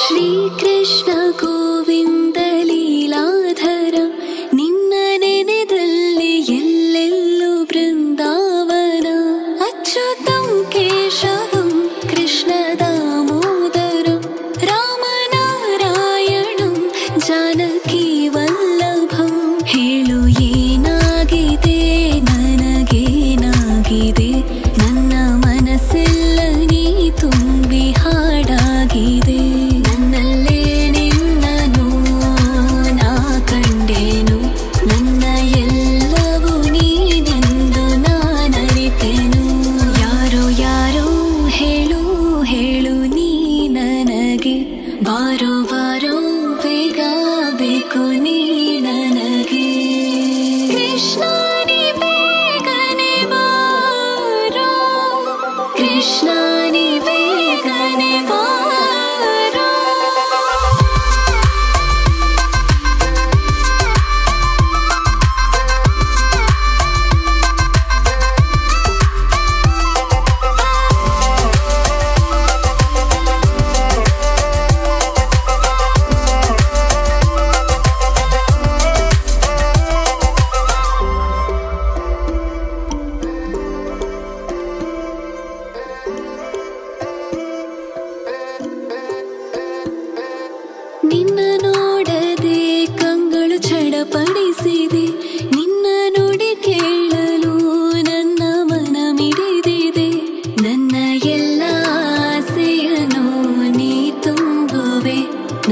ಶ್ರೀಕೃಷ್ಣ ಗೋವಿಂದ ಲೀಲಾಧರ ನಿನ್ನ ನೆನೆದಲ್ಲಿ ಎಲ್ಲೆಲ್ಲೂ ಬೃಂದಾವನ ಅಚ್ಯುತಂ ಕೇಶವಂ ಕೃಷ್ಣ ದಾಮೋದರಂ ರಾಮನಾರಾಯಣಂ ಜಾನಕಿ ವಲ್ಲಭಂ. ಹೇಳು ಏನಾಗಿದೆ ನನಗೇನಾಗಿದೆ, ನನ್ನ ಮನಸ್ಸೆಲ್ಲ ನೀ ತುಂಬಿ ಹಾಡಾಗಿದೆ. ನನ್ನಲ್ಲೇ ನಿನ್ನನು ನಾ ಕಂಡೇನು, ನನ್ನ ಎಲ್ಲವೂ ನೀನೆಂದು ನಾನರಿತೆನು. ಯಾರೋ ಯಾರೋ ಹೇಳು ಹೇಳು ನೀ ನನಗೆ, ಬಾರೋ ಬಾರೋ ಬೇಗ ಬೇಕು ನೀ ನನಗೆ. ಕೃಷ್ಣ ನೀ ಬೇಗನೆ ಬಾರೋ, ಕೃಷ್ಣ ನೀ ಬೇಗನೆ ಬಾರೋ. ನಿನ್ನ ನೋಡದೆ ಕಂಗಳು ಚಡಪಡಿಸಿದೆ, ನಿನ್ನ ನುಡಿ ಕೇಳಲು ನನ್ನ ಮನ ಮಿಡಿದಿದೆ. ನನ್ನ ಎಲ್ಲ ಆಸೆಯನ್ನು ನೀ ತುಂಬುವೆ,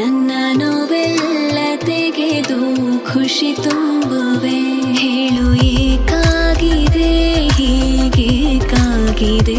ನನ್ನ ನೋವೆಲ್ಲ ತೆಗೆದು ಖುಷಿ ತುಂಬುವೆ. ಹೇಳು ಏಕಾಗಿದೆ ಹೀಗೇಕಾಗಿದೆ,